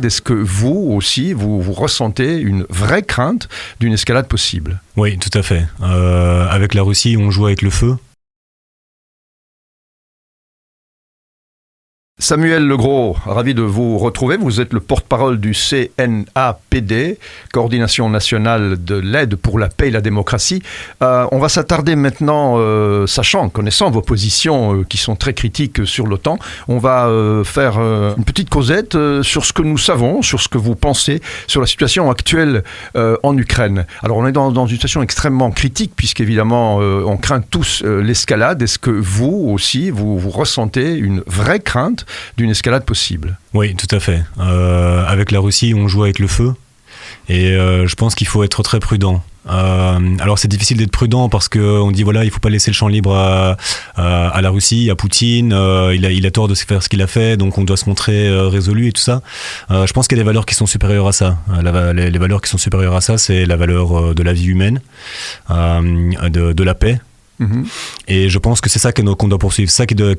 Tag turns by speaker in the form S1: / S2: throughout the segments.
S1: Est-ce que vous aussi, vous ressentez une vraie crainte d'une escalade possible ?
S2: Oui, tout à fait. Avec la Russie, on joue avec le feu.
S1: Samuel Legros, ravi de vous retrouver. Vous êtes le porte-parole du CNAPD, Coordination nationale de l'aide pour la paix et la démocratie. On va s'attarder maintenant, connaissant vos positions qui sont très critiques sur l'OTAN, on va faire une petite causette sur ce que nous savons, sur ce que vous pensez, sur la situation actuelle en Ukraine. Alors on est dans une situation extrêmement critique, puisqu'évidemment on craint tous l'escalade. Est-ce que vous aussi, vous ressentez une vraie crainte d'une escalade possible?
S2: Oui, tout à fait. Avec la Russie, on joue avec le feu et je pense qu'il faut être très prudent. Alors c'est difficile d'être prudent parce qu'on dit voilà, il faut pas laisser le champ libre à la Russie, à Poutine, il a tort de faire ce qu'il a fait, donc on doit se montrer résolu et tout ça. Je pense qu'il y a des valeurs qui sont supérieures à ça. Les valeurs qui sont supérieures à ça, c'est la valeur de la vie humaine, de la paix. Mmh. Et je pense que c'est ça qu'on doit poursuivre, ça qui doivent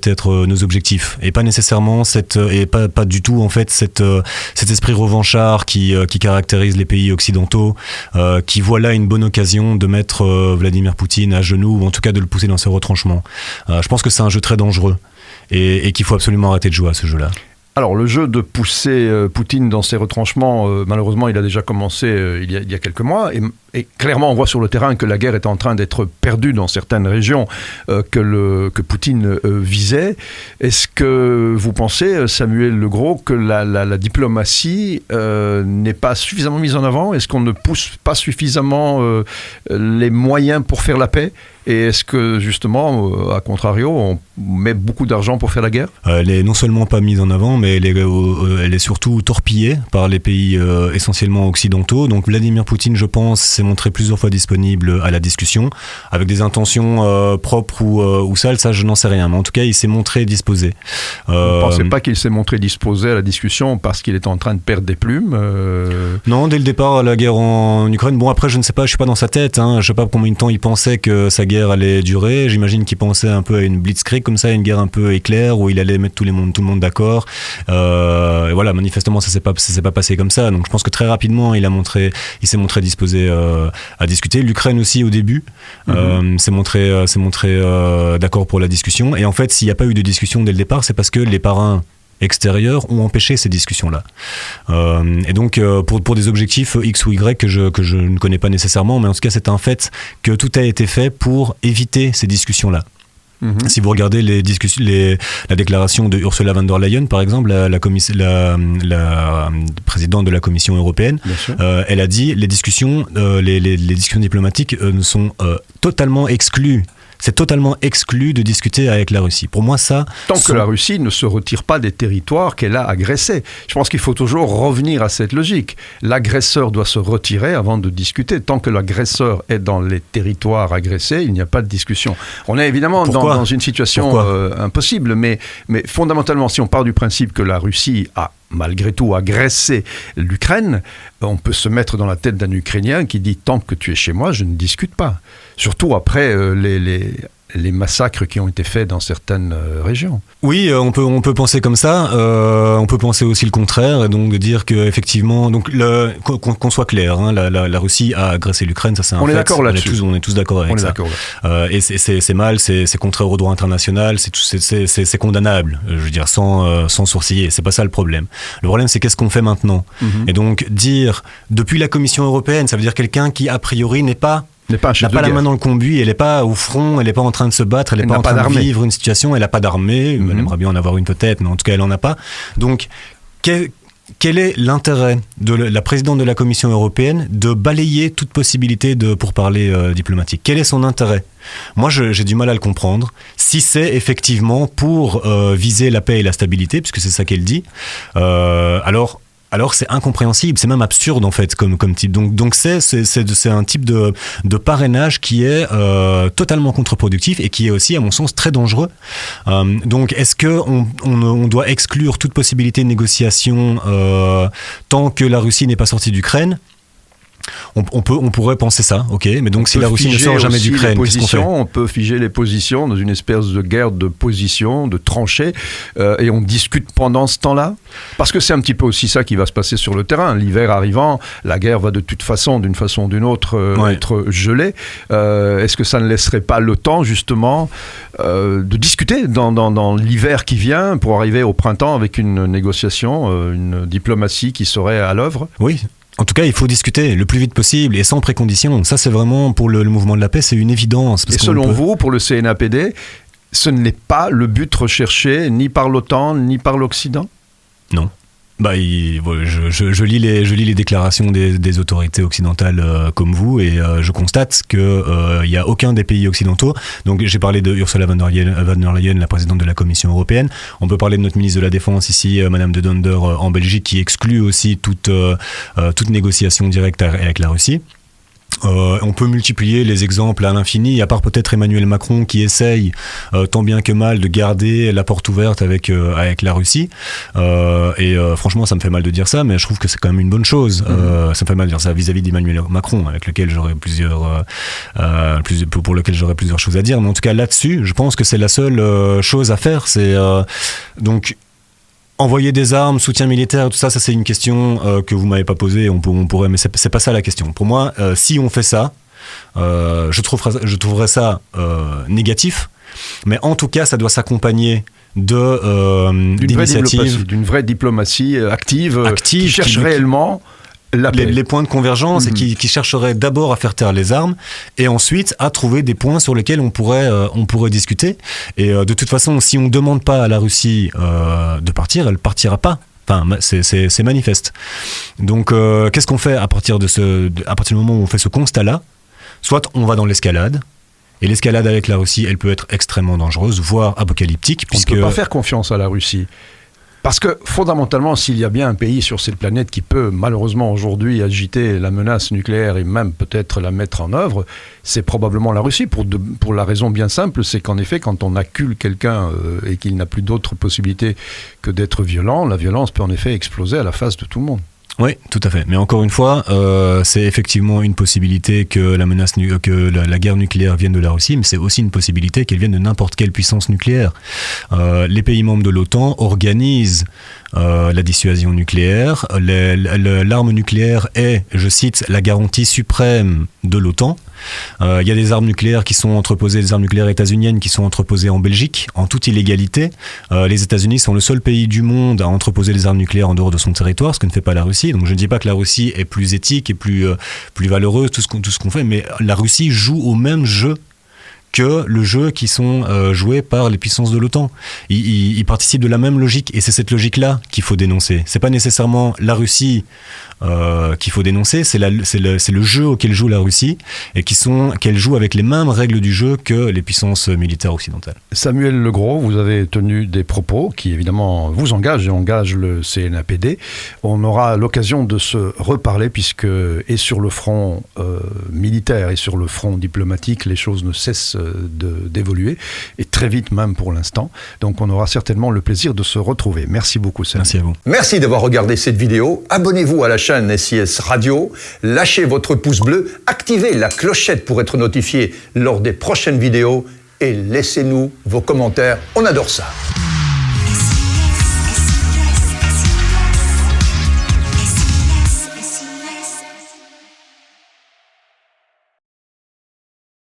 S2: être nos objectifs, et pas nécessairement pas du tout en fait cet esprit revanchard qui caractérise les pays occidentaux, qui voit là une bonne occasion de mettre Vladimir Poutine à genoux, ou en tout cas de le pousser dans ses retranchements. Je pense que c'est un jeu très dangereux et qu'il faut absolument arrêter de jouer à ce jeu-là.
S1: Alors, le jeu de pousser Poutine dans ses retranchemps, malheureusement, il a déjà commencé il y a quelques mois. Et clairement, on voit sur le terrain que la guerre est en train d'être perdue dans certaines régions que Poutine visait. Est-ce que vous pensez, Samuel Legros, que la diplomatie n'est pas suffisamment mise en avant ? Est-ce qu'on ne pousse pas suffisamment les moyens pour faire la paix ? Et est-ce que, justement, à contrario, on met beaucoup d'argent pour faire la guerre ?
S2: Elle est non seulement pas mise en avant, mais elle est surtout torpillée par les pays essentiellement occidentaux. Donc Vladimir Poutine, je pense, s'est montré plusieurs fois disponible à la discussion, avec des intentions propres ou sales, ça je n'en sais rien. Mais en tout cas, il s'est montré disposé.
S1: Vous ne pensez pas qu'il s'est montré disposé à la discussion parce qu'il est en train de perdre des plumes
S2: Non, dès le départ, la guerre en Ukraine, bon après je ne sais pas, je ne suis pas dans sa tête, je ne sais pas combien de temps il pensait que sa guerre allait durer. J'imagine qu'il pensait un peu à une blitzkrieg comme ça, une guerre un peu éclair où il allait mettre tout le monde d'accord. Et voilà, manifestement ça s'est pas passé comme ça. Donc je pense que très rapidement il s'est montré disposé à discuter. L'Ukraine aussi au début s'est montré d'accord pour la discussion. Et en fait, s'il n'y a pas eu de discussion dès le départ, c'est parce que les parrains extérieurs ont empêché ces discussions-là. Et donc, pour des objectifs X ou Y que je ne connais pas nécessairement, mais en tout cas, c'est un fait que tout a été fait pour éviter ces discussions-là. Mmh. Si vous regardez la déclaration de Ursula von der Leyen, par exemple, la présidente de la Commission européenne, elle a dit les discussions diplomatiques sont totalement exclues. C'est totalement exclu de discuter avec la Russie. Pour moi, ça...
S1: Tant que la Russie ne se retire pas des territoires qu'elle a agressés. Je pense qu'il faut toujours revenir à cette logique. L'agresseur doit se retirer avant de discuter. Tant que l'agresseur est dans les territoires agressés, il n'y a pas de discussion. On est évidemment dans une situation impossible, mais fondamentalement, si on part du principe que la Russie a malgré tout agressé l'Ukraine, on peut se mettre dans la tête d'un Ukrainien qui dit « tant que tu es chez moi, je ne discute pas ». Surtout après les massacres qui ont été faits dans certaines régions.
S2: Oui, on peut penser comme ça. On peut penser aussi le contraire, et donc de dire que effectivement, donc qu'on soit clair, la Russie a agressé l'Ukraine, ça c'est un fait.
S1: On est d'accord là-dessus.
S2: On est tous d'accord avec ça. Et c'est mal, c'est contraire au droit international, c'est condamnable. Je veux dire sans sourciller. C'est pas ça le problème. Le problème, c'est qu'est-ce qu'on fait maintenant. Et donc dire depuis la Commission européenne, ça veut dire quelqu'un qui a priori n'a pas la main dans le cambouis, elle n'est pas au front, elle n'est pas en train de se battre, elle n'est pas en train de vivre une situation, elle n'a pas d'armée, elle aimerait bien en avoir une peut-être, mais en tout cas elle n'en a pas. Donc quel est l'intérêt de la présidente de la Commission européenne de balayer toute possibilité de pourparlers diplomatiques ? Quel est son intérêt ? Moi, j'ai du mal à le comprendre. Si c'est effectivement pour viser la paix et la stabilité, puisque c'est ça qu'elle dit, alors c'est incompréhensible, c'est même absurde en fait comme type. Donc c'est un type de parrainage qui est totalement contre-productif et qui est aussi à mon sens très dangereux. Donc est-ce que on doit exclure toute possibilité de négociation tant que la Russie n'est pas sortie d'Ukraine ? On pourrait penser ça, ok, mais donc si la Russie ne sort jamais d'Ukraine, qu'est-ce qu'on fait ?
S1: On peut figer les positions dans une espèce de guerre de position, de tranchées, et on discute pendant ce temps-là ? Parce que c'est un petit peu aussi ça qui va se passer sur le terrain. L'hiver arrivant, la guerre va de toute façon, d'une façon ou d'une autre, être gelée. Est-ce que ça ne laisserait pas le temps, justement, de discuter dans l'hiver qui vient pour arriver au printemps avec une négociation, une diplomatie qui serait à l'œuvre ?
S2: Oui. En tout cas, il faut discuter le plus vite possible et sans précondition. Ça, c'est vraiment, pour le mouvement de la paix, c'est une évidence.
S1: Et selon vous, pour le CNAPD, ce n'est pas le but recherché ni par l'OTAN, ni par l'Occident ?
S2: Non. Je lis les déclarations des autorités occidentales comme vous, et je constate qu'il n'y a aucun des pays occidentaux. Donc j'ai parlé de Ursula von der Leyen, la présidente de la Commission européenne. On peut parler de notre ministre de la Défense ici, Madame de Donder en Belgique, qui exclut aussi toute négociation directe avec la Russie. On peut multiplier les exemples à l'infini, à part peut-être Emmanuel Macron qui essaye tant bien que mal de garder la porte ouverte avec la Russie. Franchement, ça me fait mal de dire ça, mais je trouve que c'est quand même une bonne chose. Ça me fait mal de dire ça vis-à-vis d'Emmanuel Macron, avec lequel j'aurais pour lequel j'aurais plusieurs choses à dire. Mais en tout cas, là-dessus, je pense que c'est la seule chose à faire. C'est donc envoyer des armes, soutien militaire, tout ça, c'est une question que vous m'avez pas posée. On pourrait, mais c'est pas ça la question. Pour moi, si on fait ça, je trouverais ça négatif. Mais en tout cas, ça doit s'accompagner d'initiatives,
S1: d'une vraie diplomatie active qui cherche réellement
S2: les points de convergence et qui chercherait d'abord à faire taire les armes et ensuite à trouver des points sur lesquels on pourrait discuter. Et de toute façon, si on ne demande pas à la Russie de partir, elle ne partira pas. Enfin, c'est manifeste. Donc, qu'est-ce qu'on fait à partir du moment où on fait ce constat-là ? Soit on va dans l'escalade, et l'escalade avec la Russie, elle peut être extrêmement dangereuse, voire apocalyptique.
S1: On ne peut pas faire confiance à la Russie. Parce que fondamentalement, s'il y a bien un pays sur cette planète qui peut malheureusement aujourd'hui agiter la menace nucléaire et même peut-être la mettre en œuvre, c'est probablement la Russie. Pour la raison bien simple, c'est qu'en effet, quand on accule quelqu'un et qu'il n'a plus d'autre possibilité que d'être violent, la violence peut en effet exploser à la face de tout le monde.
S2: Oui, tout à fait. Mais encore une fois, c'est effectivement une possibilité que la guerre nucléaire vienne de la Russie, mais c'est aussi une possibilité qu'elle vienne de n'importe quelle puissance nucléaire. Les pays membres de l'OTAN organisent la dissuasion nucléaire. L'arme nucléaire est, je cite, la garantie suprême de l'OTAN. Il y a des armes nucléaires qui sont entreposées, des armes nucléaires états-uniennes qui sont entreposées en Belgique, en toute illégalité. Les États-Unis sont le seul pays du monde à entreposer des armes nucléaires en dehors de son territoire, ce que ne fait pas la Russie. Donc je ne dis pas que la Russie est plus éthique et plus valeureuse, tout ce qu'on fait, mais la Russie joue au même jeu que le jeu qui sont joués par les puissances de l'OTAN. Ils participent de la même logique, et c'est cette logique-là qu'il faut dénoncer. C'est pas nécessairement la Russie qu'il faut dénoncer, c'est le jeu auquel joue la Russie, et qu'elle joue avec les mêmes règles du jeu que les puissances militaires occidentales.
S1: Samuel Legros, vous avez tenu des propos qui évidemment vous engagent et engagent le CNAPD. On aura l'occasion de se reparler puisque, et sur le front militaire et sur le front diplomatique, les choses ne cessent d'évoluer, et très vite même pour l'instant. Donc on aura certainement le plaisir de se retrouver. Merci beaucoup, Samuel.
S2: Merci à vous.
S3: Merci d'avoir regardé cette vidéo. Abonnez-vous à la chaîne SIS Radio, lâchez votre pouce bleu, activez la clochette pour être notifié lors des prochaines vidéos et laissez-nous vos commentaires. On adore ça.